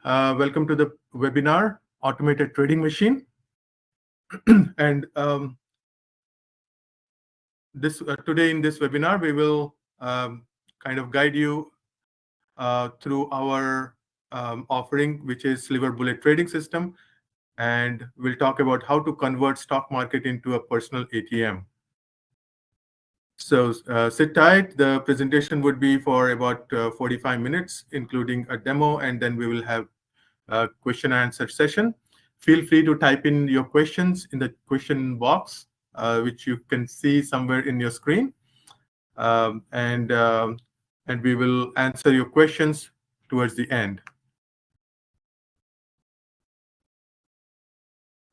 Welcome to the webinar, Automated Trading Machine. And today in this webinar, we will kind of guide you through our offering, which is Sliver Bullet Trading System. And we'll talk about how to convert stock market into a personal ATM. So sit tight. The presentation would be for about 45 minutes, including a demo, and then we will have a question and answer session. Feel free to type in your questions in the question box, which you can see somewhere in your screen. And we will answer your questions towards the end.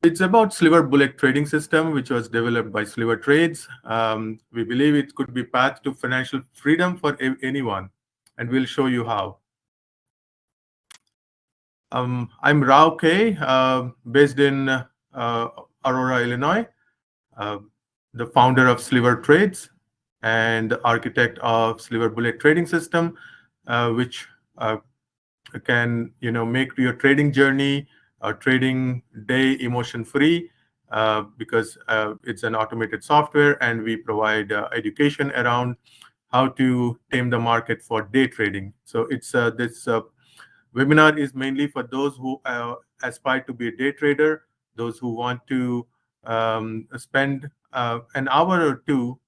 It's about Sliver Bullet Trading System, which was developed by Sliver Trades. We believe it could be path to financial freedom for anyone, and we'll show you how. I'm Rao K, based in Aurora, Illinois, the founder of Sliver Trades and the architect of Sliver Bullet Trading System, which can make your trading journey or trading day emotion-free, because it's an automated software, and we provide education around how to tame the market for day trading. So it's this webinar is mainly for those who aspire to be a day trader, those who want to spend an hour or two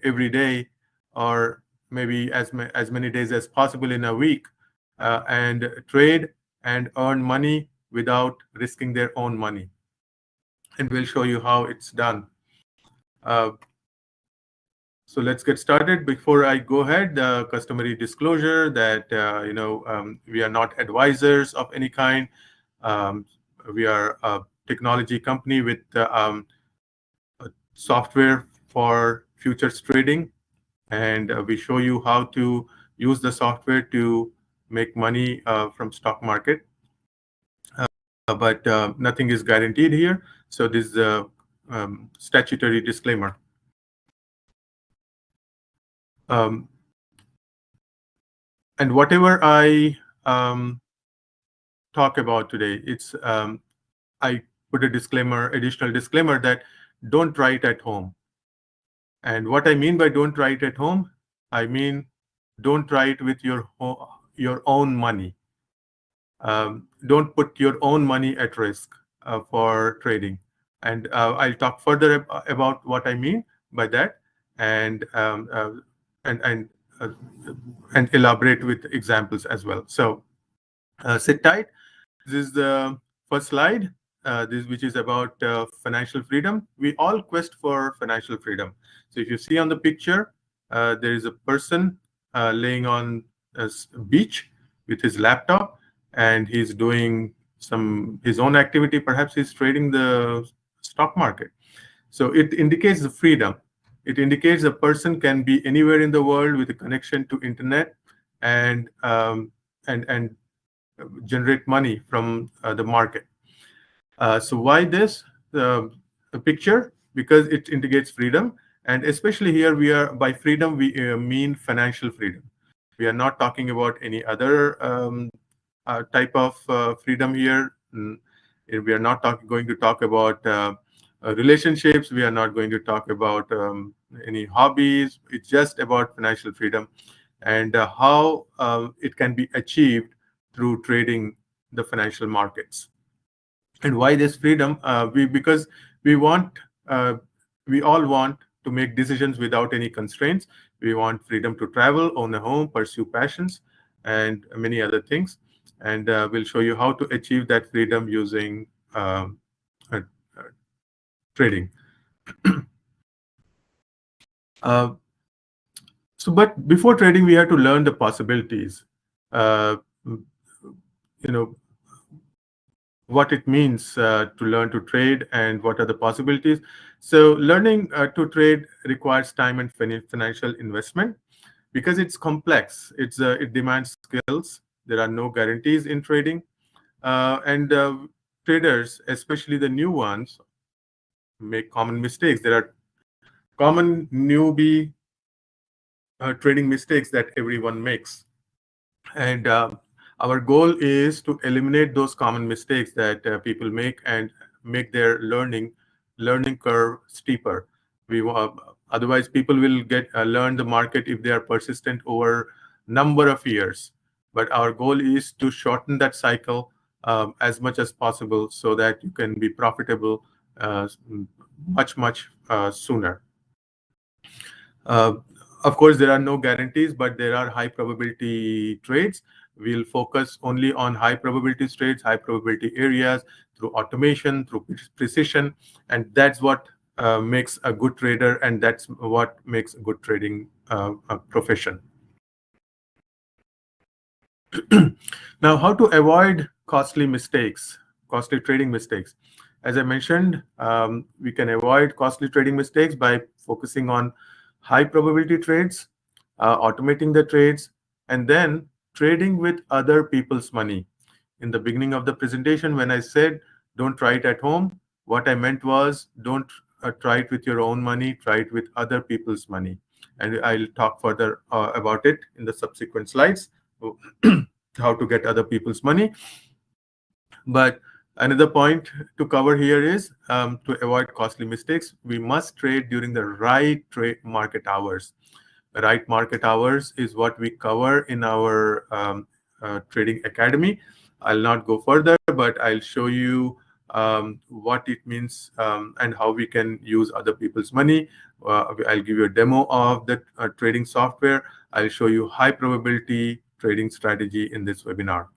every day, or maybe as many days as possible in a week, and trade and earn money without risking their own money. And we'll show you how it's done. So let's get started. Before I go ahead, the customary disclosure that we are not advisors of any kind. We are a technology company with software for futures trading, and we show you how to use the software to make money from stock market. But nothing is guaranteed here. So this is a statutory disclaimer. And whatever I talk about today, it's I put a disclaimer, additional disclaimer, that don't try it at home. And what I mean by don't try it at home, I mean don't try it with your own money. Don't put your own money at risk for trading. And I'll talk further about what I mean by that, and elaborate with examples as well. So sit tight. This is the first slide, which is about financial freedom. We all quest for financial freedom. So if you see on the picture, there is a person laying on a beach with his laptop, and he's doing his own activity. Perhaps he's trading the stock market. So it indicates the freedom. It indicates a person can be anywhere in the world with a connection to internet and generate money from the market. So why this the picture? Because it indicates freedom, and especially here by freedom we mean financial freedom. We are not talking about any other type of freedom here. We are not going to talk about relationships. We are not going to talk about any hobbies. It's just about financial freedom and how it can be achieved through trading the financial markets. And why this freedom? Because we all want to make decisions without any constraints. We want freedom to travel, own a home, pursue passions, and many other things. And we'll show you how to achieve that freedom using trading. But before trading, we have to learn the possibilities. What it means to learn to trade and what are the possibilities. So learning to trade requires time and financial investment because it's complex. It demands skills. There are no guarantees in trading, and traders, especially the new ones, make common mistakes. There are common newbie trading mistakes that everyone makes. And Our goal is to eliminate those common mistakes that people make and make their learning curve steeper. Otherwise, people will get learn the market if they are persistent over number of years. But our goal is to shorten that cycle as much as possible so that you can be profitable much sooner. Of course, there are no guarantees, but there are high probability trades. We'll focus only on high probability trades, high probability areas through automation, through precision, and that's what makes a good trader, and that's what makes a good trading a profession. Now, how to avoid costly trading mistakes? As I mentioned, we can avoid costly trading mistakes by focusing on high probability trades, automating the trades, and then trading with other people's money. In the beginning of the presentation, when I said don't try it at home, what I meant was don't try it with your own money, try it with other people's money. And I'll talk further about it in the subsequent slides, how to get other people's money. But another point to cover here is to avoid costly mistakes, we must trade during the right market hours. The right market hours is what we cover in our trading academy. I'll not go further, but I'll show you what it means and how we can use other people's money. I'll give you a demo of the trading software. I'll show you high probability trading strategy in this webinar.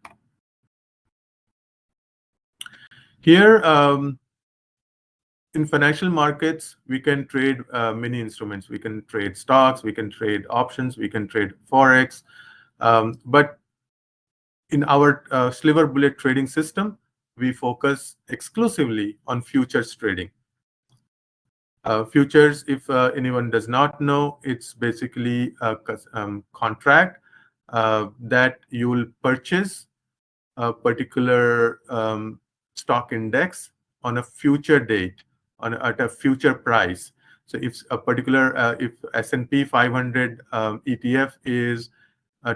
Here, in financial markets, we can trade many instruments. We can trade stocks, we can trade options, we can trade Forex. But in our Sliver Bullet trading system, we focus exclusively on futures trading. Futures, if anyone does not know, it's basically a contract that you will purchase a particular stock index on a future date, at a future price. So if a particular, if S&P 500 ETF is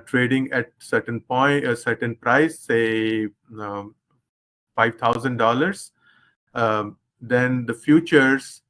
trading at certain point, a certain price, say $5,000, then the futures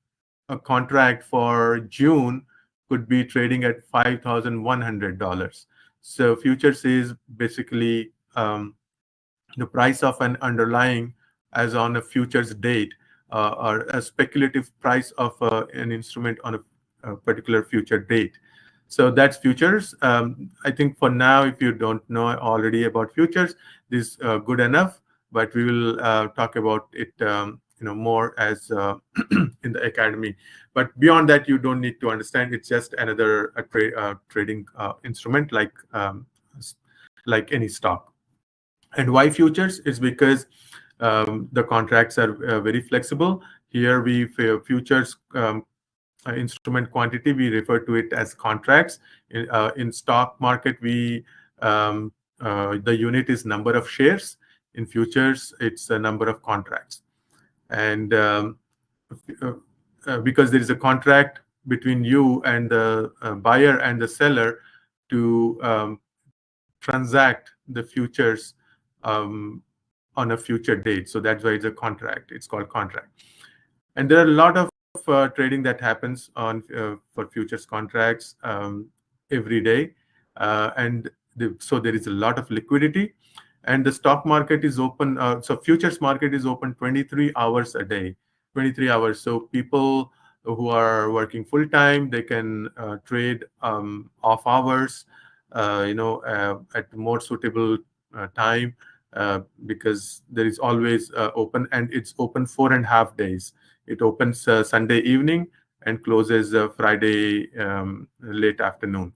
contract for June could be trading at $5,100. So futures is basically the price of an underlying as on a futures date, or a speculative price of an instrument on a particular future date. So that's futures. I think for now, if you don't know already about futures, this is good enough. But we will talk about it, more as in the academy. But beyond that, you don't need to understand. It's just another trading instrument, like any stock. And why futures? Is because the contracts are very flexible. Here we futures instrument quantity, we refer to it as contracts. In stock market, we the unit is number of shares. In futures, it's a number of contracts. And because there is a contract between you and the buyer and the seller to transact the futures on a future date. So that's why it's a contract. It's called contract. And there are a lot of trading that happens on for futures contracts every day. So there is a lot of liquidity. And the stock market is open. So futures market is open 23 hours a day, 23 hours. So people who are working full time, they can trade off hours, at more suitable time. Because there is always open, and it's open 4.5 days. It opens Sunday evening and closes Friday late afternoon.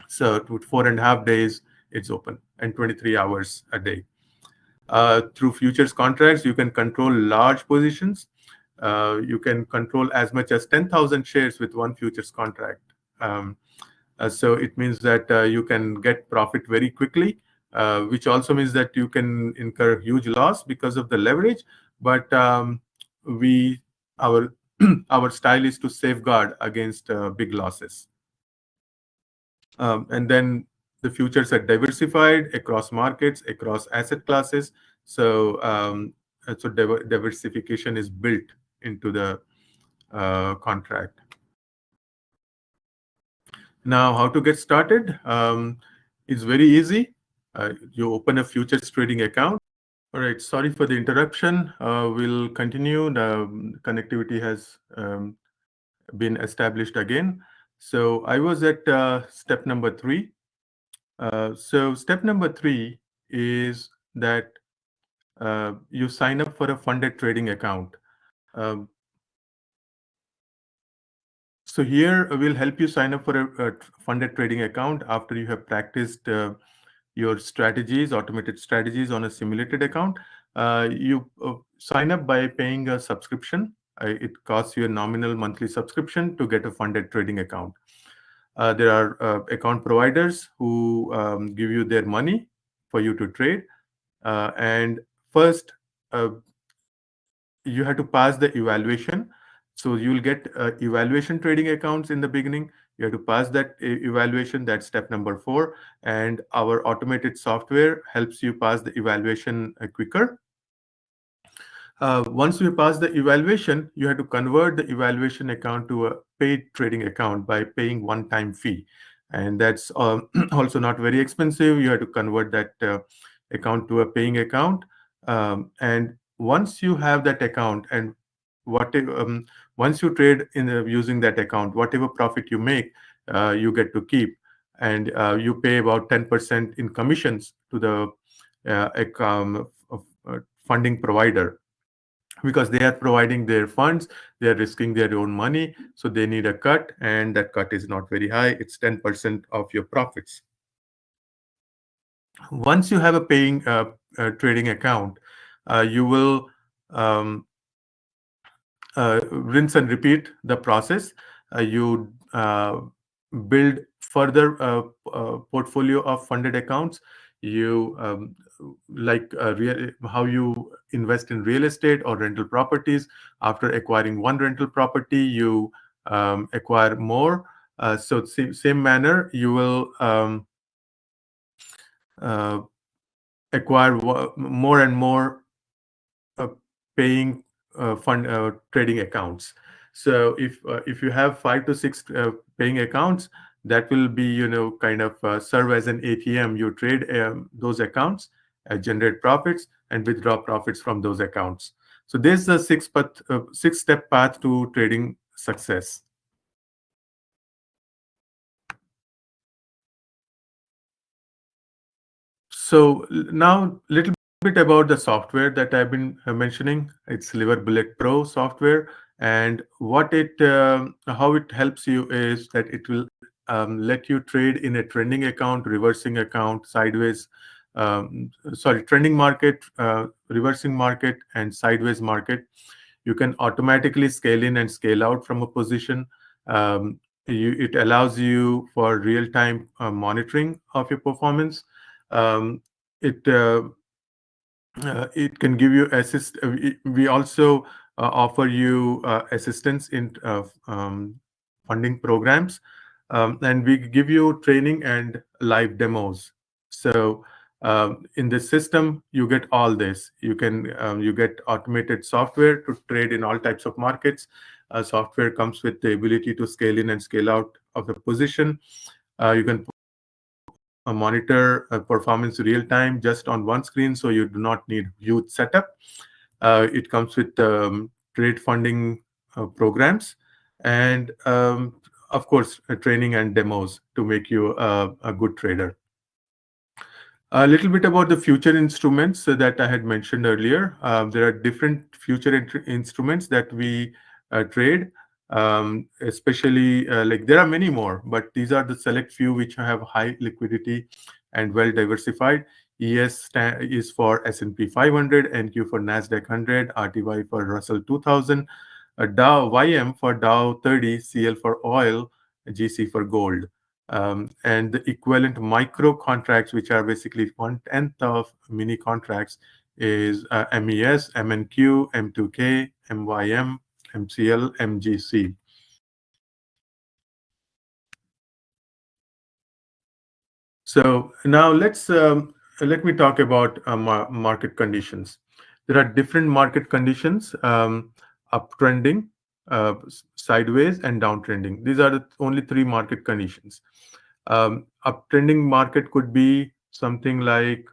So to 4.5 days it's open, and 23 hours a day. Through futures contracts, you can control large positions. You can control as much as 10,000 shares with one futures contract. So it means that you can get profit very quickly. Which also means that you can incur huge loss because of the leverage. But our style is to safeguard against big losses. And then the futures are diversified across markets, across asset classes. So diversification is built into the contract. Now, how to get started? It's very easy. You open a futures trading account. All right, sorry for the interruption. We'll continue. The connectivity has been established again. So I was at step number 3. So step number 3 is that you sign up for a funded trading account. Um, so here we'll help you sign up for a funded trading account after you have practiced your strategies, automated strategies on a simulated account. You sign up by paying a subscription. It costs you a nominal monthly subscription to get a funded trading account. There are account providers who give you their money for you to trade. And first, you have to pass the evaluation. So you'll get evaluation trading accounts in the beginning. You have to pass that evaluation. That's step number 4. And our automated software helps you pass the evaluation quicker. Once you pass the evaluation, you have to convert the evaluation account to a paid trading account by paying one-time fee. And that's also not very expensive. You have to convert that account to a paying account. And once you have that account and once you trade using that account, whatever profit you make, you get to keep. And you pay about 10% in commissions to the funding provider, because they are providing their funds, they are risking their own money, so they need a cut, and that cut is not very high. It's 10% of your profits. Once you have a paying trading account, you will rinse and repeat the process. You build further portfolio of funded accounts. You how you invest in real estate or rental properties. After acquiring one rental property, you acquire more. So same manner, you will acquire more and more paying trading accounts. So if you have 5 to 6 paying accounts, that will be kind of serve as an ATM. You trade those accounts, generate profits, and withdraw profits from those accounts. So this is the 6-step path to trading success. So now little bit about the software that I've been mentioning. It's Sliver Bullet Pro software, and how it helps you is that it will let you trade in a trending account, reversing account, sideways, trending market, reversing market, and sideways market. You can automatically scale in and scale out from a position. It allows you for real-time monitoring of your performance. It it can give you assist. We also offer you assistance in funding programs, and we give you training and live demos. So in the system, you get all this. You get automated software to trade in all types of markets. Software comes with the ability to scale in and scale out of the position. You can monitor performance real time just on one screen, so you do not need huge setup. It comes with trade funding programs, and of course training and demos to make you a good trader. A little bit about the future instruments that I had mentioned earlier. There are different future instruments that we trade. Especially there are many more, but these are the select few which have high liquidity and well diversified. ES is for S&P 500, NQ for Nasdaq 100, RTY for Russell 2000, Dow YM for Dow 30, CL for oil, GC for gold. And the equivalent micro contracts, which are basically 1/10 of mini contracts, is MES, MNQ, M2K, MYM, MCL, MGC. So now let me talk about market conditions. There are different market conditions: uptrending, sideways, and downtrending. These are the only three market conditions. Uptrending market could be something like,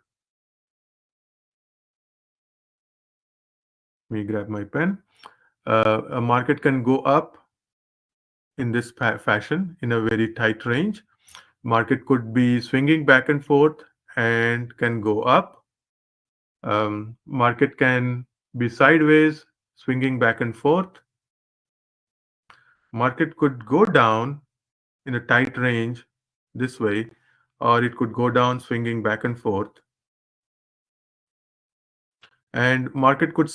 let me grab my pen. A market can go up in this fashion in a very tight range. Market could be swinging back and forth and can go up. Market can be sideways, swinging back and forth. Market could go down in a tight range this way, or it could go down swinging back and forth. And market could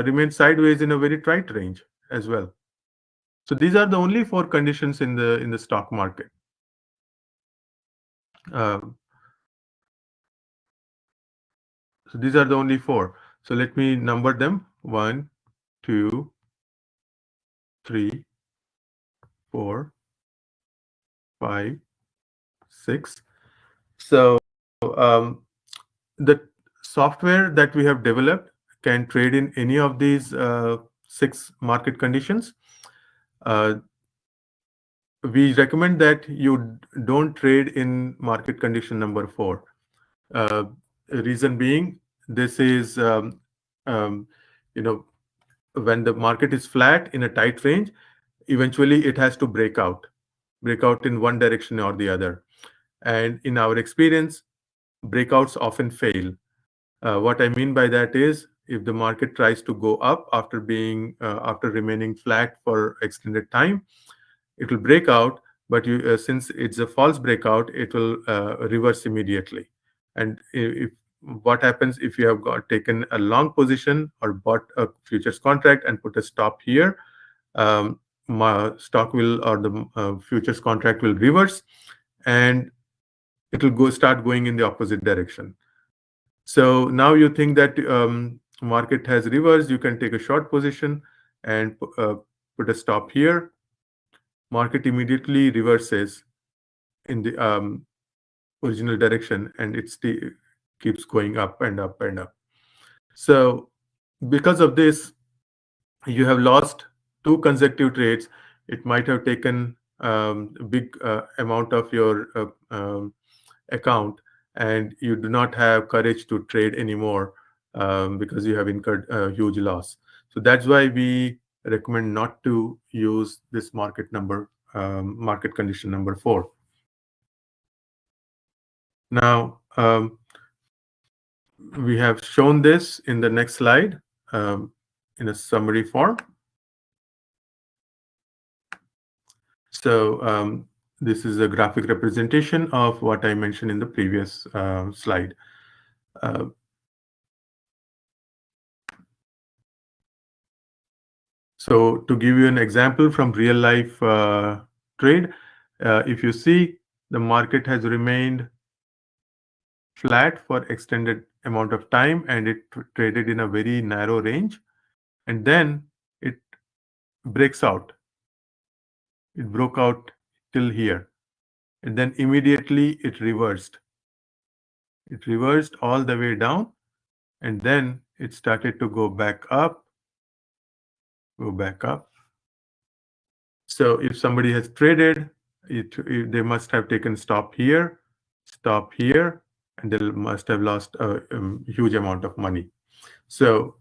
remain sideways in a very tight range as well. So these are the only four conditions in the stock market. Um, so these are the only four. So let me number them: 1, 2, 3, 4, 5, 6. So um, the software that we have developed can trade in any of these 6 market conditions. Uh, we recommend that you don't trade in market condition number 4. Reason being, this is um, you know when the market is flat in a tight range, eventually it has to break out in one direction or the other. And in our experience, breakouts often fail. What I mean by that is, if the market tries to go up after remaining flat for extended time, it will break out, but since it's a false breakout, it will reverse immediately. And if what happens if you have taken a long position or bought a futures contract and put a stop here, stock will, or the futures contract will reverse, and it will start going in the opposite direction. So now you think that market has reversed, you can take a short position and put a stop here. Market immediately reverses in the original direction, and it keeps going up and up and up. So because of this, you have lost 2 consecutive trades. It might have taken a big amount of your account, and you do not have courage to trade anymore because you have incurred a huge loss. So that's why we recommend not to use this market condition number 4. Now, we have shown this in the next slide in a summary form. So this is a graphic representation of what I mentioned in the previous slide. So to give you an example from real life trade, if you see, the market has remained flat for extended amount of time, and it traded in a very narrow range, and then it breaks out. It broke out till here, and then immediately it reversed. It reversed all the way down, and then it started to go back up, go back up. So if somebody has traded, they must have taken stop here, and they must have lost a huge amount of money. So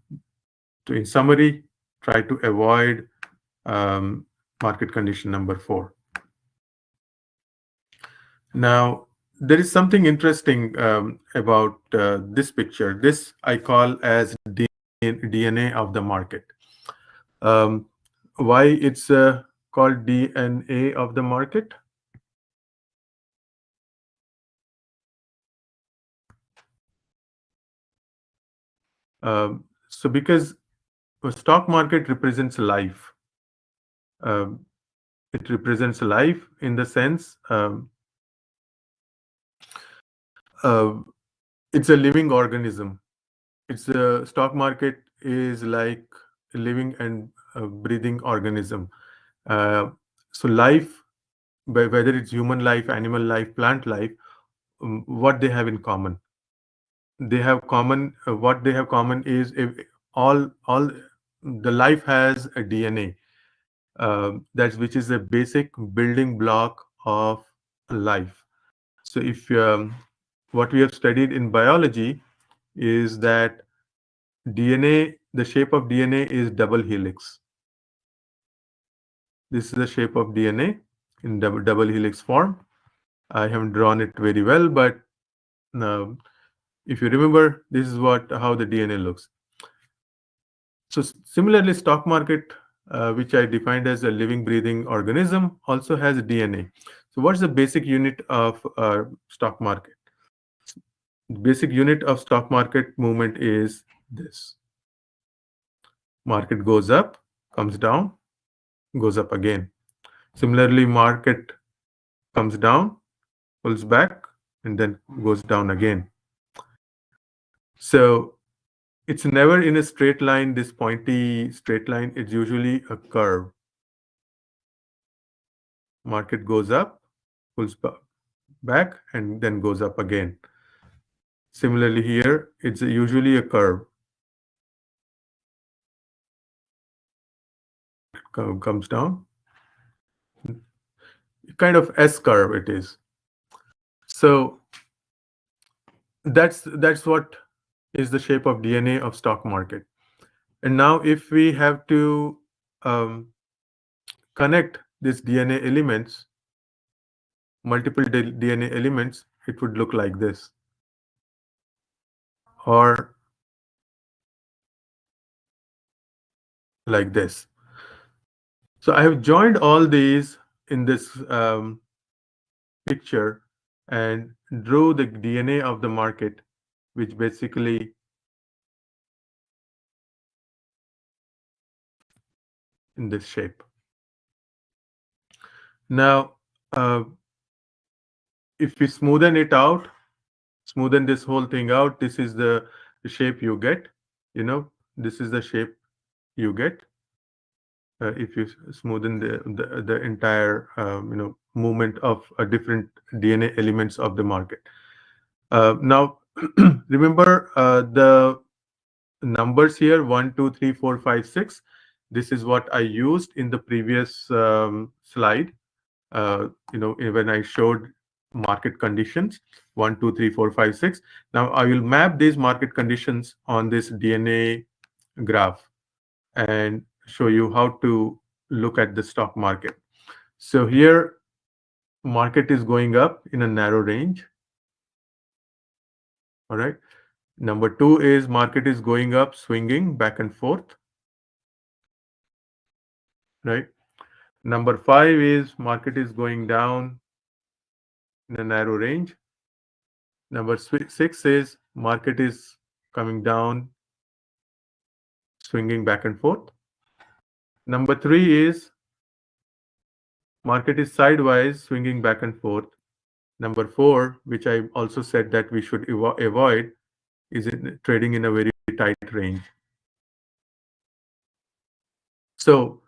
in summary, try to avoid market condition number 4. Now, there is something interesting about this picture. This I call as DNA of the market. Why it's called DNA of the market? So because the stock market represents life. It represents life in the sense it's a living organism. It's a stock market is like a living and breathing organism. So life, whether it's human life, animal life, plant life, what they have in common. They have common. What they have common is, if all the life has a DNA. That's which is a basic building block of life. So if what we have studied in biology is that DNA, the shape of DNA is double helix. This is the shape of DNA in double helix form. I haven't drawn it very well, but if you remember, this is how the DNA looks. So similarly, stock market, which I defined as a living, breathing organism, also has DNA. So what's the basic unit of stock market? Basic unit of stock market movement is this. Market goes up, comes down, goes up again. Similarly, market comes down, pulls back, and then goes down again. So it's never in a straight line, this pointy straight line. It's usually a curve. Market goes up, pulls back, and then goes up again. Similarly here, it's usually a curve. Comes down. Kind of S curve it is. So that's what is the shape of DNA of stock market. And now if we have to connect these DNA elements, multiple DNA elements, it would look like this. Or like this. So I have joined all these in this picture and drew the DNA of the market, which basically in this shape. Now, if we smoothen it out, smoothen this whole thing out, this is the shape you get. This is the shape you get if you smoothen the entire movement of different DNA elements of the market. Now, remember the numbers here: 1, 2, 3, 4, 5, 6. This is what I used in the previous slide. When I showed market conditions, 1, 2, 3, 4, 5, 6. Now I will map these market conditions on this DNA graph and show you how to look at the stock market. So here, market is going up in a narrow range. All right. Number 2 is market is going up, swinging back and forth. Right. Number 5 is market is going down in a narrow range. Number 6 is market is coming down, swinging back and forth. Number 3 is market is sideways, swinging back and forth. Number 4, which I also said that we should avoid, is trading in a very tight range. So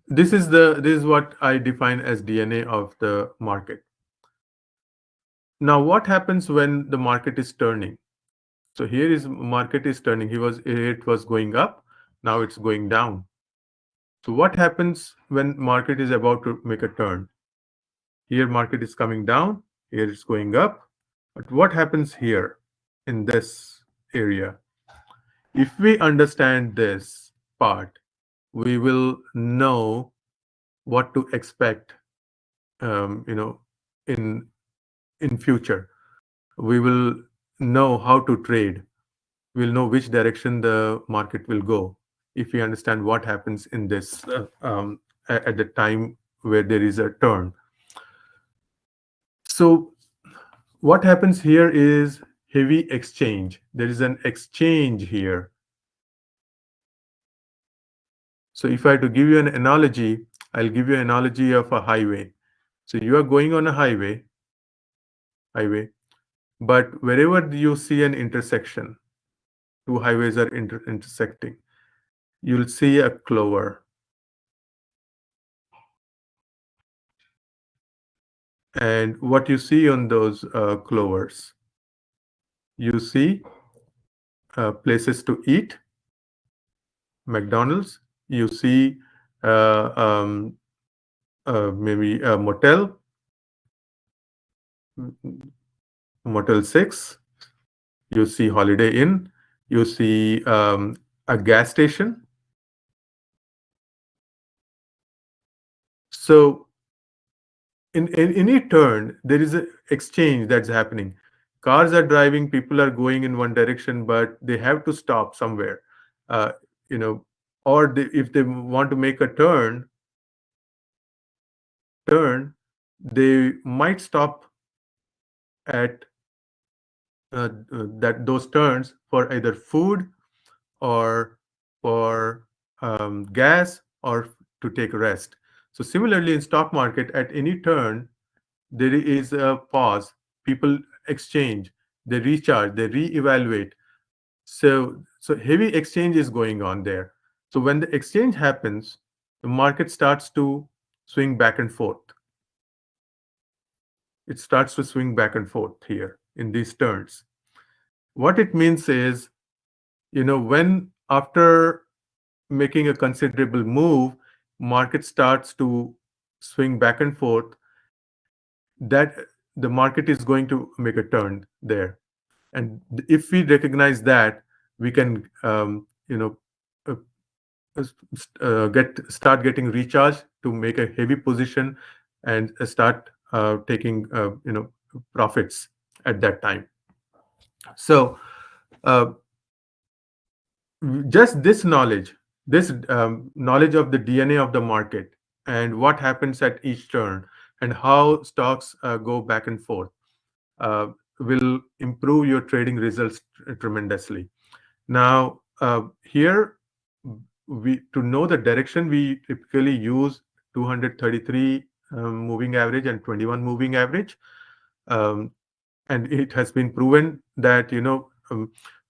this is what I define as DNA of the market. Now, what happens when the market is turning? So here is market is turning. It was going up. Now it's going down. So what happens when market is about to make a turn? Here market is coming down. Here it's going up. But what happens here in this area? If we understand this part, we will know what to expect. In future, we will know how to trade. We'll know which direction the market will go if we understand what happens in this at the time where there is a turn. So what happens here is heavy exchange. There is an exchange here. So if I had to give you an analogy, I'll give you an analogy of a highway. So you are going on a highway, but wherever you see an intersection, two highways are intersecting, you'll see a clover. And what you see on those clovers, you see places to eat, McDonald's. You see uh, um, maybe a motel, Motel 6. You see Holiday Inn. You see a gas station. So in any turn, there is an exchange that's happening. Cars are driving, people are going in one direction, but they have to stop somewhere. Uh, you know, or if they want to make a turn, they might stop at that those turns for either food or for gas or to take rest. So similarly, in stock market, at any turn, there is a pause. People exchange, they recharge, they reevaluate. So heavy exchange is going on there. So when the exchange happens, the market starts to swing back and forth. It starts to swing back and forth here in these turns. What it means is, when after making a considerable move, market starts to swing back and forth, that the market is going to make a turn there. And if we recognize that, we can uh, start getting recharged to make a heavy position and start taking profits at that time. So uh, just this knowledge of the DNA of the market and what happens at each turn and how stocks go back and forth uh, will improve your trading results tremendously. Now, here, we to know the direction, we typically use 233 moving average and 21 moving average. Um, and it has been proven that,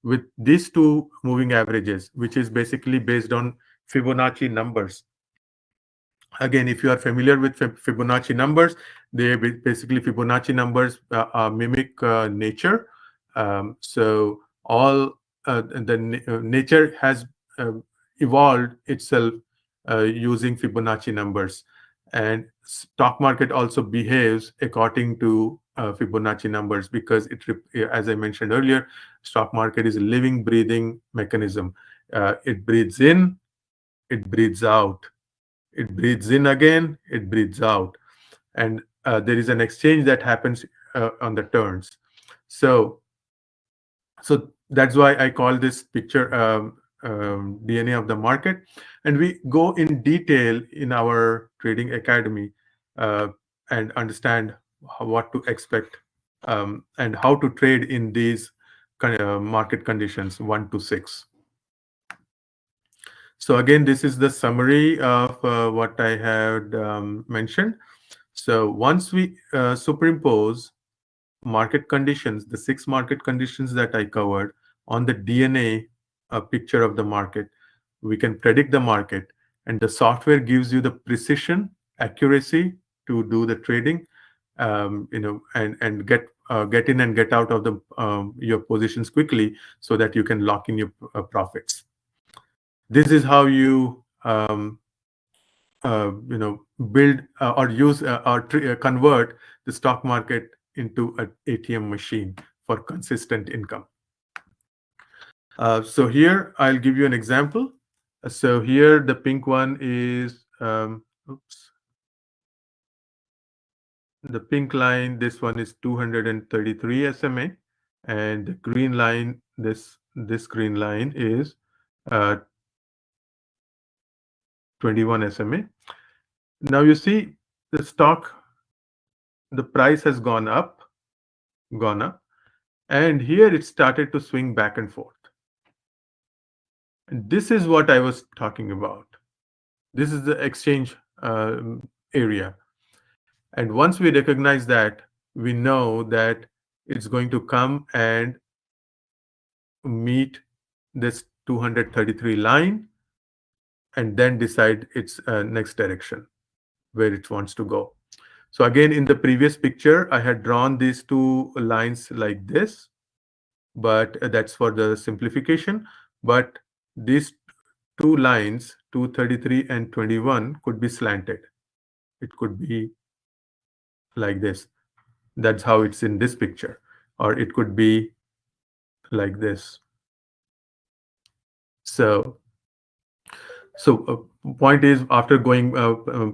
with these two moving averages, which is basically based on Fibonacci numbers. Again, if you are familiar with Fibonacci numbers, they basically Fibonacci numbers mimic nature. So all nature has uh, evolved itself using Fibonacci numbers, and stock market also behaves according to Fibonacci numbers, because as I mentioned earlier, stock market is a living, breathing mechanism. It breathes in, it breathes out, it breathes in again, it breathes out, and there is an exchange that happens on the turns. So so that's why I call this picture DNA of the market. And we go in detail in our trading academy uh, and understand what to expect and how to trade in these market conditions 1 to 6. So again, this is the summary of what I had mentioned. So once we superimpose market conditions, the 6 market conditions that I covered, on the DNA picture of the market, we can predict the market, and the software gives you the precision, accuracy to do the trading, and get in and get out of the your positions quickly, so that you can lock in your profits. This is how you build or use or convert the stock market into an ATM machine for consistent income. So here I'll give you an example. So here the pink one is the pink line. This one is 233 SMA, and the green line, this green line is 21 SMA. Now you see the stock, the price has gone up, and here it started to swing back and forth. And this is what I was talking about. This is the exchange area. And once we recognize that, we know that it's going to come and meet this 233 line and then decide its next direction, where it wants to go. So again, in the previous picture, I had drawn these two lines like this, but that's for the simplification. But these two lines, 233 and 21, could be slanted. It could be like this. That's how it's in this picture. Or it could be like this. So point is, after going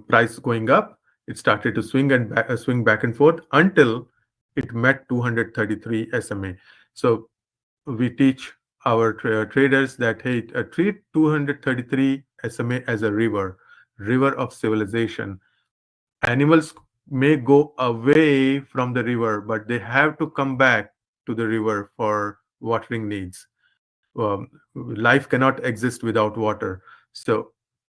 price going up, it started to swing back and forth until it met 233 SMA. So we teach our traders that, hey, treat 233 SMA as a river of civilization. Animals may go away from the river, but they have to come back to the river for watering needs. Life cannot exist without water. So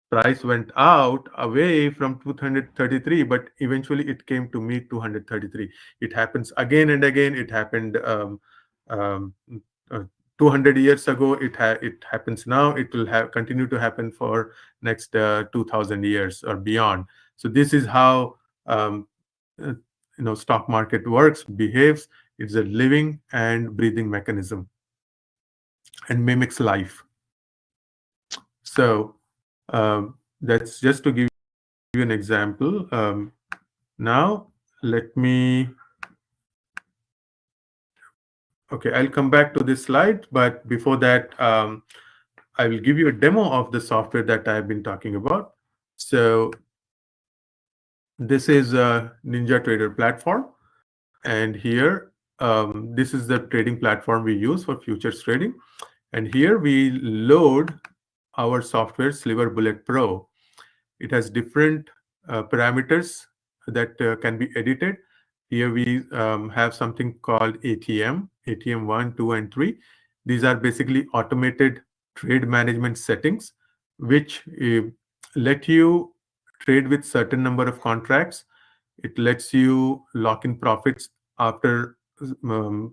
price went out away from 233, but eventually it came to meet 233. It happens again and again. It happened um, uh, 200 years ago. It happens now. It will continue to happen for next 2000 years or beyond. So this is how um, uh, stock market works, behaves. It's a living and breathing mechanism and mimics life. So that's just to give you an example. Now let me. Okay, I'll come back to this slide, but before that, I will give you a demo of the software that I've been talking about. So this is a Ninja Trader platform, and here this is the trading platform we use for futures trading. And here we load our software, Sliver Bullet Pro. It has different parameters that can be edited. Here we have something called ATM 1, 2, and 3. These are basically automated trade management settings, which let you trade with certain number of contracts. It lets you lock in profits after the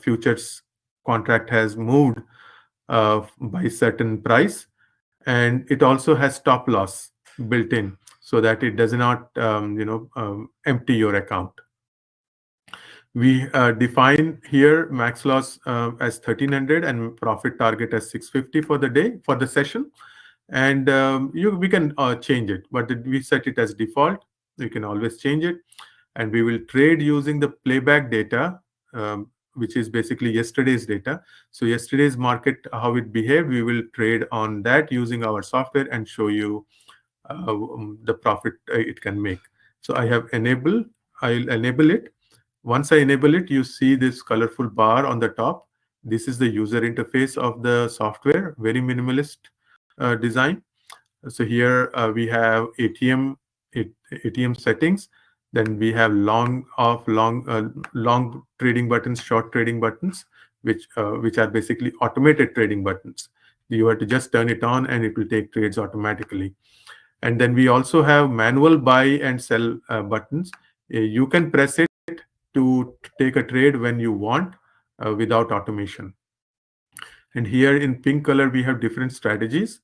futures contract has moved by certain price, and it also has stop loss built in so that it does not empty your account. We define here max loss as 1300 and profit target as 650 for the day, for the session. And we can change it, but we set it as default. You can always change it. And we will trade using the playback data, which is basically yesterday's data. So yesterday's market, how it behaved, we will trade on that using our software and show you the profit it can make. So I'll enable it. Once I enable it, you see this colorful bar on the top. This is the user interface of the software, very minimalist design. So here we have ATM settings. Then we have long trading buttons, short trading buttons, which are basically automated trading buttons. You have to just turn it on and it will take trades automatically. And then we also have manual buy and sell buttons. You can press it to take a trade when you want without automation. And here in pink color, we have different strategies.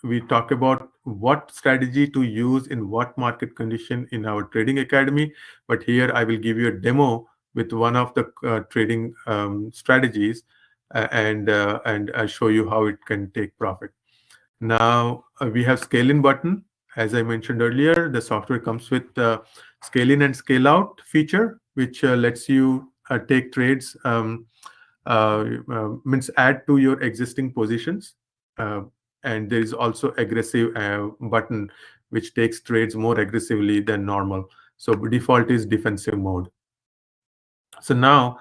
We talk about what strategy to use in what market condition in our trading academy. But here I will give you a demo with one of the trading strategies and show you how it can take profit. Now we have scale in button. As I mentioned earlier, the software comes with scale in and scale out feature, which lets you take trades, means add to your existing positions. And there is also aggressive button, which takes trades more aggressively than normal. So default is defensive mode. So now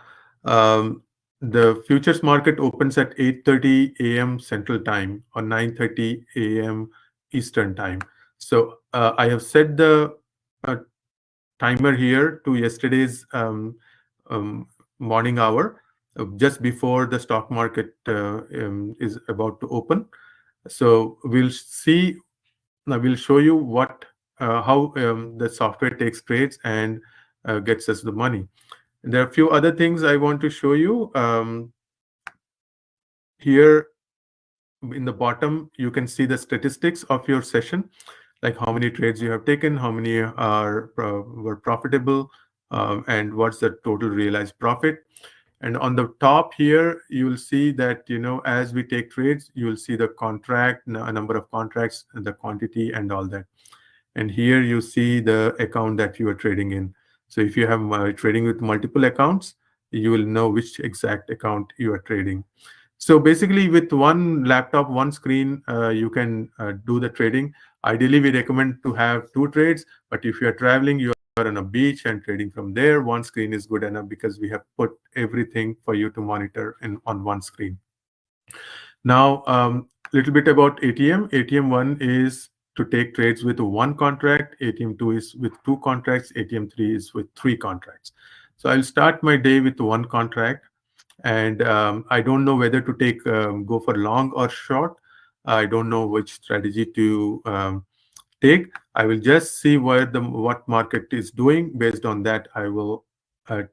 the futures market opens at 8:30 a.m. Central Time or 9:30 a.m. Eastern Time. So I have set the timer here to yesterday's morning hour, just before the stock market is about to open. So we'll see. Now we'll show you how the software takes trades and gets us the money. There are a few other things I want to show you. Here in the bottom, you can see the statistics of your session. like how many trades you have taken, how many were profitable, and what's the total realized profit. And on the top here, you will see that, as we take trades, you will see the contract, number of contracts, the quantity, and all that. And here you see the account that you are trading in. So if you have trading with multiple accounts, you will know which exact account you are trading. So basically, with one laptop, one screen, you can do the trading. Ideally, we recommend to have two trades, but if you are traveling, you are on a beach and trading from there, one screen is good enough because we have put everything for you to monitor on one screen. Now, little bit about ATM. ATM 1 is to take trades with one contract. ATM 2 is with two contracts. ATM 3 is with three contracts. So I'll start my day with one contract, and I don't know whether to go for long or short. I don't know which strategy to take. I will just see what market is doing. Based on that, I will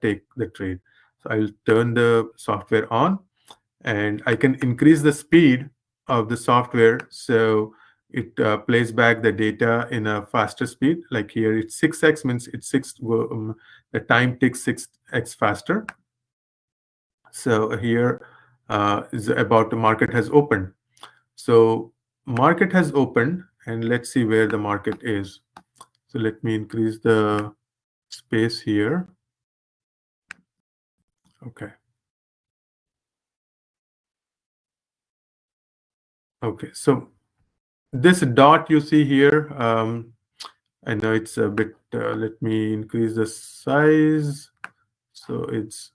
take the trade. So I'll turn the software on, and I can increase the speed of the software so it plays back the data in a faster speed. Like here, it's 6x, means it's the time takes 6x faster. So here is about the market has opened. So market has opened, and let's see where the market is. So let me increase the space here. Okay. Okay, so this dot you see here, I know it's a bit, let me increase the size. So it's,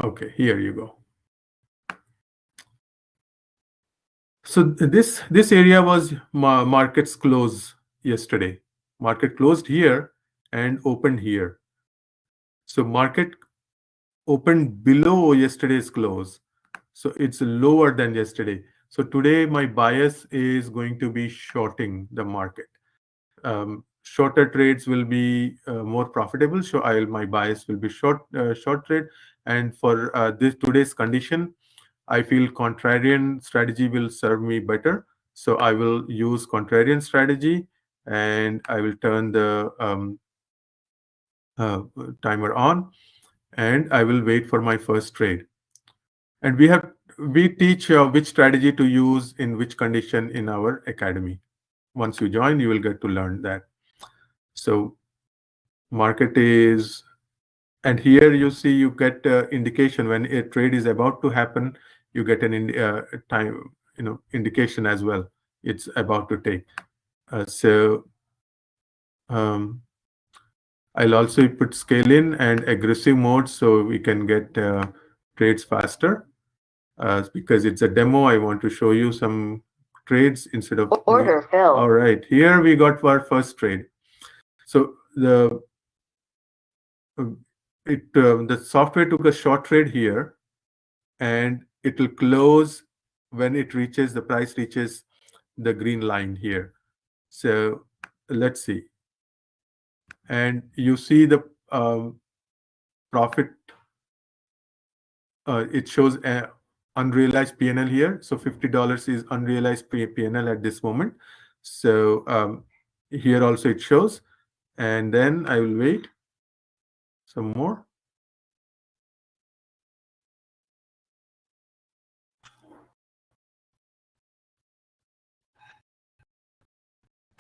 okay, here you go. So this area was market's close yesterday. Market closed here and opened here. So market opened below yesterday's close. So it's lower than yesterday. So today my bias is going to be shorting the market. Shorter trades will be more profitable. So my bias will be short trade. And for this today's condition, I feel contrarian strategy will serve me better. So I will use contrarian strategy, and I will turn the timer on, and I will wait for my first trade. And we teach which strategy to use in which condition in our academy. Once you join, you will get to learn that. So market is, and here you see you get indication when a trade is about to happen. You get an time indication as well. It's about to take. So I'll also put scale in and aggressive mode so we can get trades faster. Because it's a demo, I want to show you some trades instead of order fill. All right, here we got our first trade. So the software took a short trade here, and it will close when it reaches, the price reaches the green line here. So let's see. And you see the profit. It shows unrealized P&L here. So $50 is unrealized P&L at this moment. So here also it shows. And then I will wait some more.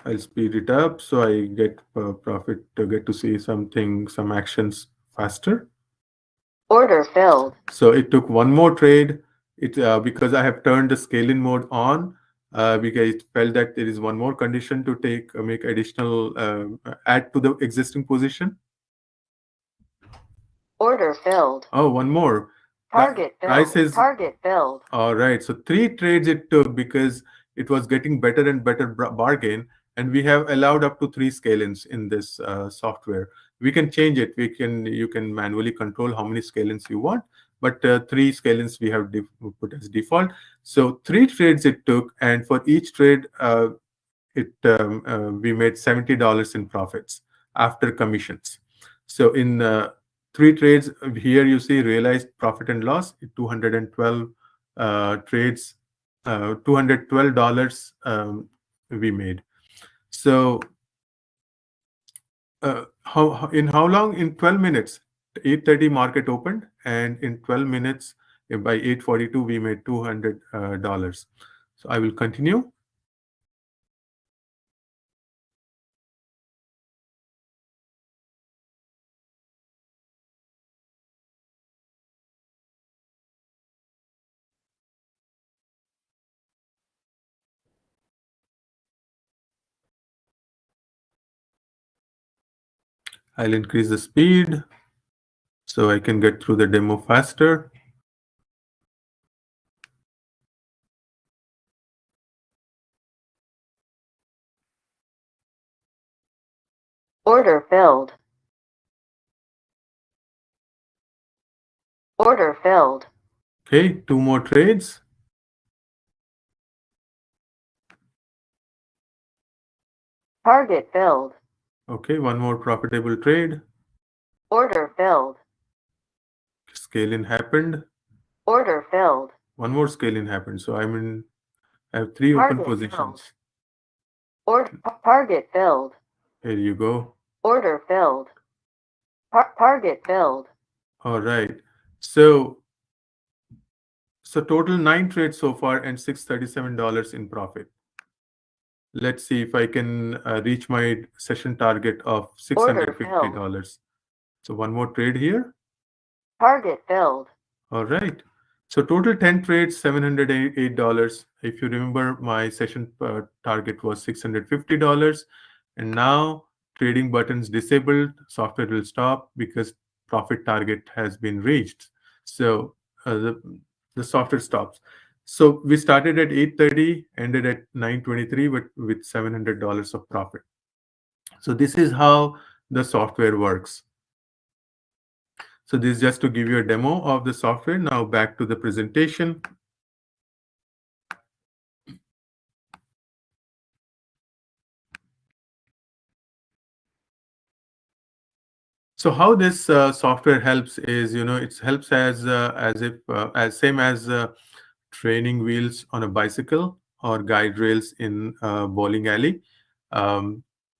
I'll speed it up so I get profit to get to see some actions faster. Order filled. So it took one more trade. Because I have turned the scaling mode on, because it felt that there is one more condition to make additional add to the existing position. Order filled. Oh, one more. Target filled. Target filled. All right. So 3 trades it took because it was getting better and better bargain, and we have allowed up to 3 scale-ins in this software. We can change it. You can manually control how many scale-ins you want, but 3 scale-ins we have put as default. So 3 trades it took, and for each trade, we made $70 in profits after commissions. So in 3 trades here, you see realized profit and loss, 212 trades $212 we made. So in how long? In 12 minutes. 8:30 market opened, and in 12 minutes, by 8:42 we made $200. So I will continue. I'll increase the speed so I can get through the demo faster. Order filled. Order filled. Okay, 2 more trades. Target filled. Okay, 1 more profitable trade. Order filled. Scale-in happened. Order filled. 1 more scale-in happened. So I have 3 open positions. Target filled. Here you go. Order filled. Target filled. All right. So total 9 trades so far and $637 in profit. Let's see if I can reach my session target of $650. So 1 more trade here. Target filled. All right. So total 10 trades, $708. If you remember, my session target was $650. And now trading buttons disabled, software will stop because profit target has been reached. So the software stops. So we started at 8:30, ended at 9:23 with $700 of profit. So this is how the software works. So this is just to give you a demo of the software. Now back to the presentation. So how this software helps is, it helps as same as training wheels on a bicycle or guide rails in a bowling alley.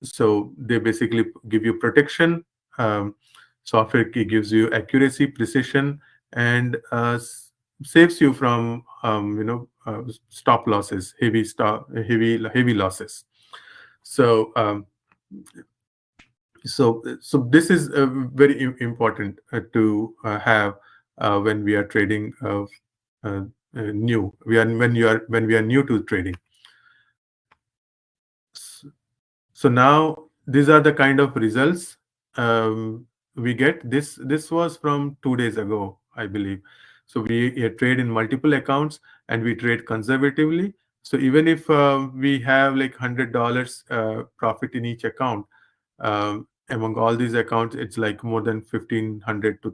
So they basically give you protection. Software key gives you accuracy, precision, and saves you from stop losses, heavy losses. So so this is very important to have when we are trading new. When we are new to trading. So now these are the kind of results we get. This was from 2 days ago, I believe. So we trade in multiple accounts and we trade conservatively. So even if we have like $100 profit in each account, among all these accounts, it's like more than $1,500 to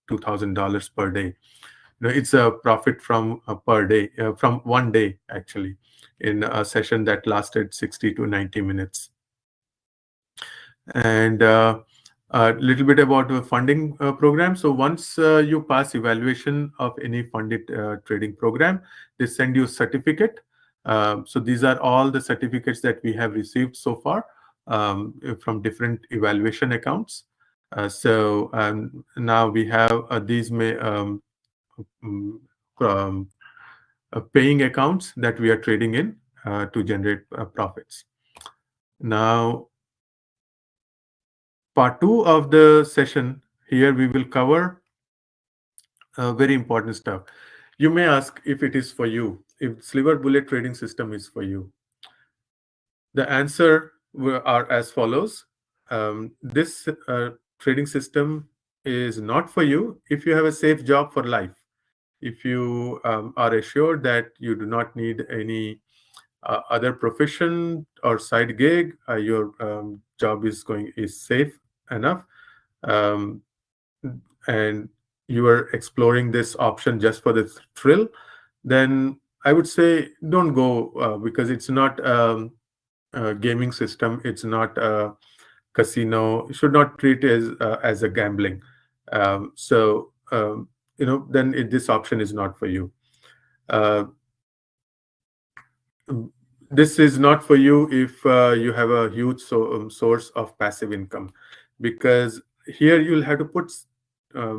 $2,000 per day. It's a profit from per day, from 1 day actually, in a session that lasted 60 to 90 minutes. And a little bit about the funding program. So once you pass evaluation of any funded trading program, they send you a certificate. So these are all the certificates that we have received so far from different evaluation accounts. So now we have these paying accounts that we are trading in to generate profits. Now, part 2 of the session, here we will cover very important stuff. You may ask if it is for you, if Sliver Bullet trading system is for you. The answer are as follows. This trading system is not for you if you have a safe job for life. If you are assured that you do not need any other profession or side gig, your job is safe enough, and you are exploring this option just for the thrill, then I would say don't go because it's not a gaming system. It's not a casino. You should not treat it as a gambling. Then this option is not for you. Um, This is not for you if you have a huge source of passive income, because here you'll have to put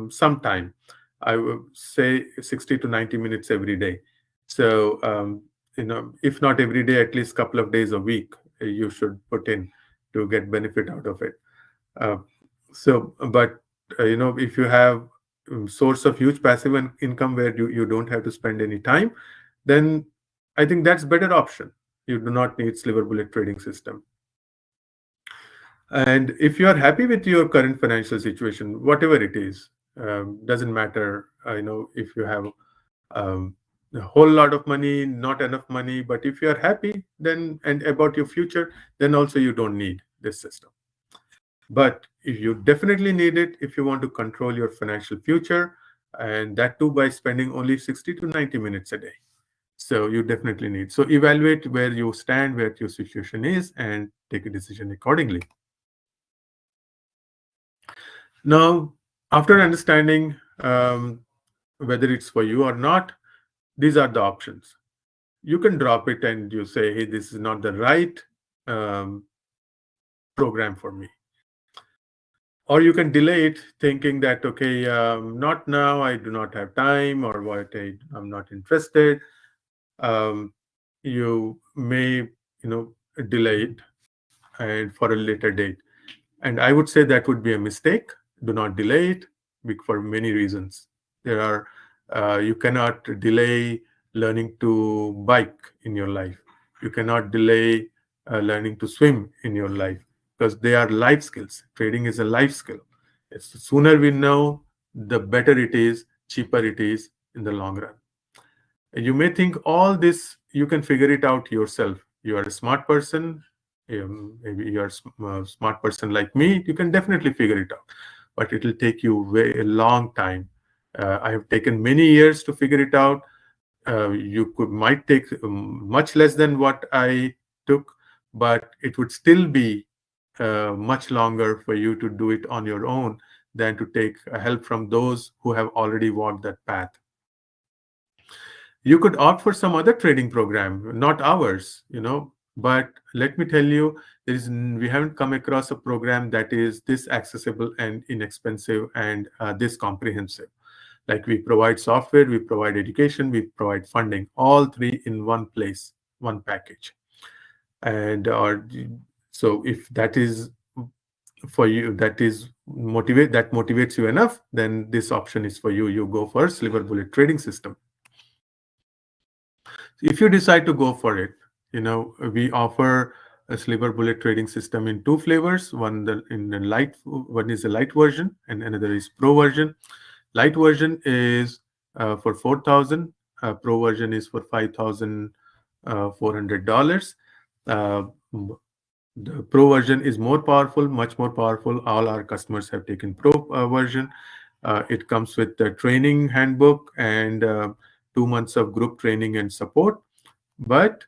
some time. I would say 60 to 90 minutes every day. So, if not every day, at least couple of days a week, you should put in to get benefit out of it. Uh, but if you have source of huge passive income where you don't have to spend any time, then I think that's better option. You do not need Sliver Bullet trading system. And if you are happy with your current financial situation, whatever it is, doesn't matter. If you have um, a whole lot of money, not enough money, but if you are happy, then and about your future, then also you don't need this system. But if you definitely need it, if you want to control your financial future, and that too by spending only 60 to 90 minutes a day. So you definitely need. So evaluate where you stand, where your situation is, and take a decision accordingly. Now, after understanding whether it's for you or not, these are the options. You can drop it and you say, hey, this is not the right um, program for me. Or you can delay it thinking that, okay, not now, I do not have time, or what, I'm not interested. Um, you may, delay it and for a later date. And I would say that would be a mistake. Do not delay it for many reasons. You cannot delay learning to bike in your life. You cannot delay learning to swim in your life, because they are life skills. Trading is a life skill. It's the sooner we know, the better it is, cheaper it is in the long run. You may think all this you can figure it out yourself. You are a smart person. Maybe you are a smart person like me. You can definitely figure it out, but it will take you a long time. I have taken many years to figure it out. You might take much less than what I took, but it would still be much longer for you to do it on your own than to take help from those who have already walked that path. You could opt for some other trading program, not ours, but let me tell you, we haven't come across a program that is this accessible and inexpensive and this comprehensive. Like, we provide software, we provide education, we provide funding, all three in one place, one package. And so if that is for you, that motivates you enough, then this option is for you. You go for Sliver Bullet trading system. If you decide to go for it, we offer a Sliver Bullet trading system in two flavors. One is the light version, and another is pro version. Light version is for 4,000. Pro version is for $5,400. Uh, the pro version is more powerful, much more powerful. All our customers have taken pro version. It comes with the training handbook and 2 months of group training and support. But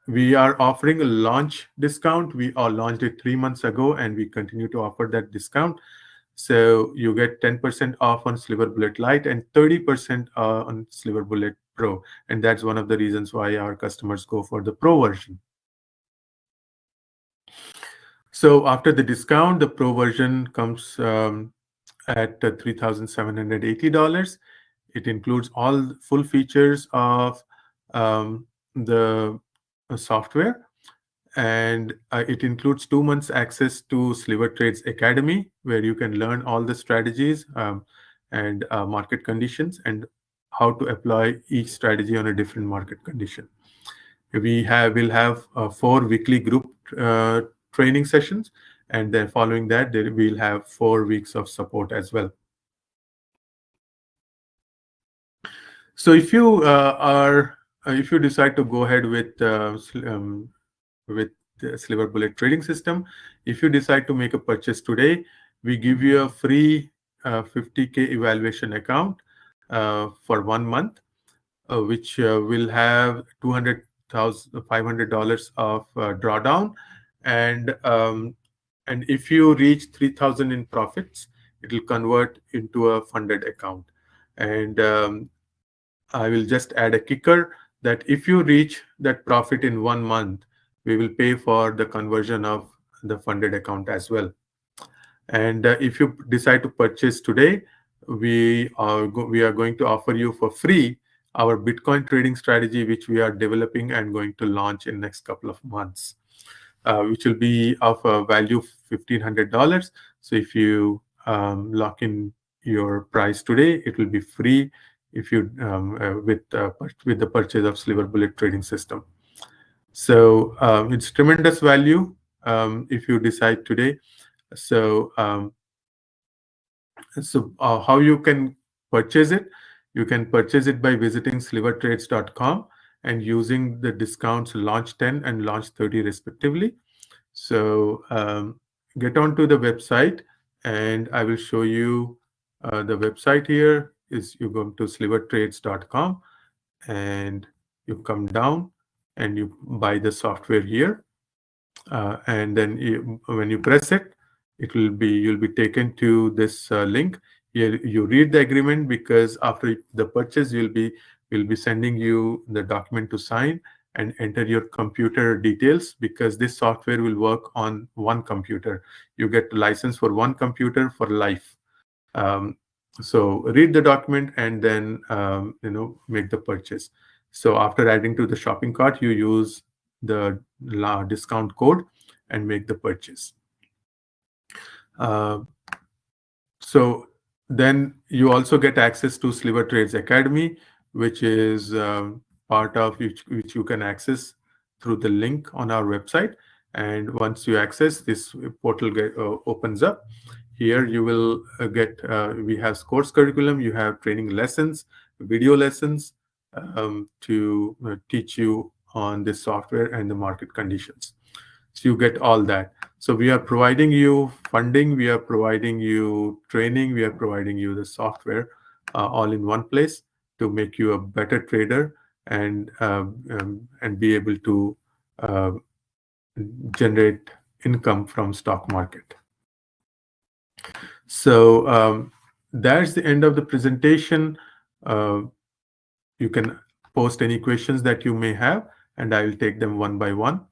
we are offering a launch discount. We all launched it 3 months ago, and we continue to offer that discount. So you get 10% off on Sliver Bullet Lite and 30% on Sliver Bullet Pro. And that's one of the reasons why our customers go for the Pro version. So after the discount, the Pro version comes at $3,780. It includes all full features of the software, and it includes 2 months access to Sliver Trades Academy, where you can learn all the strategies and market conditions and how to apply each strategy on a different market condition. Will have 4 weekly group training sessions, and then following that, we'll have 4 weeks of support as well. So if you if you decide to go ahead with the Sliver Bullet trading system, if you decide to make a purchase today, we give you a free 50K evaluation account for 1 month, which will have $500 of drawdown, and if you reach 3,000 in profits, it will convert into a funded account. And I will just add a kicker that if you reach that profit in 1 month, we will pay for the conversion of the funded account as well. And if you decide to purchase today, we are going to offer you for free our Bitcoin trading strategy, which we are developing and going to launch in next couple of months, which will be of a value of $1,500. So if you lock in your price today, it will be free if you with the purchase of Sliver Bullet trading system. So it's tremendous value if you decide today. So how you can purchase it? You can purchase it by visiting slivertrades.com and using the discounts launch 10 and launch 30 respectively. So get onto the website, and I will show you the website here. Is you go to slivertrades.com and you come down and you buy the software here, and then when you press it, you'll be taken to this link. Here you read the agreement, because after the purchase we'll be sending you the document to sign and enter your computer details, because this software will work on one computer. You get license for one computer for life. So read the document and then make the purchase. So after adding to the shopping cart, you use the discount code and make the purchase. So then you also get access to Sliver Trades Academy, which is part of which you can access through the link on our website. And once you access, this portal opens up. Here you will get, we have course curriculum, you have training lessons, video lessons to teach you on this software and the market conditions. So you get all that. So we are providing you funding, we are providing you training, we are providing you the software all in one place to make you a better trader and be able to generate income from stock market. So that's the end of the presentation. You can post any questions that you may have, and I will take them one by one.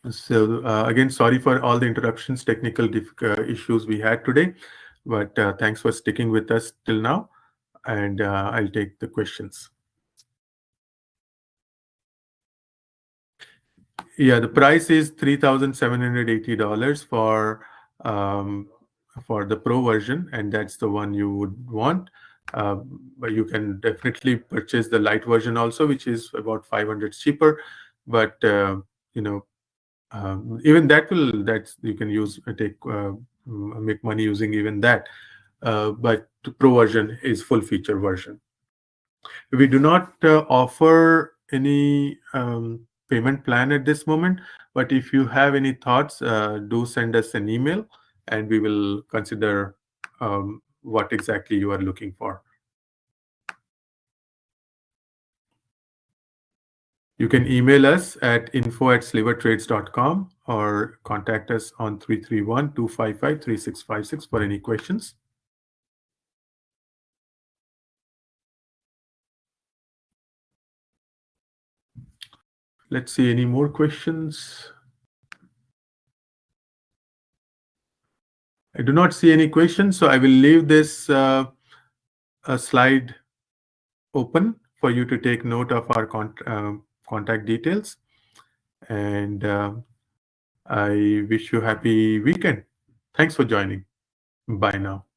So again, sorry for all the interruptions, technical issues we had today, but thanks for sticking with us till now, and I'll take the questions. Yeah, the price is $3,780 for the Pro version, and that's the one you would want. But you can definitely purchase the light version also, which is about $500 cheaper. But even that you can use make money using even that. But the Pro version is full feature version. We do not offer any payment plan at this moment, but if you have any thoughts, do send us an email and we will consider what exactly you are looking for. You can email us at info@slivertrades.com or contact us on 331-255-3656 for any questions. Let's see, any more questions? I do not see any questions, so I will leave this slide open for you to take note of our contact details. And I wish you a happy weekend. Thanks for joining. Bye now.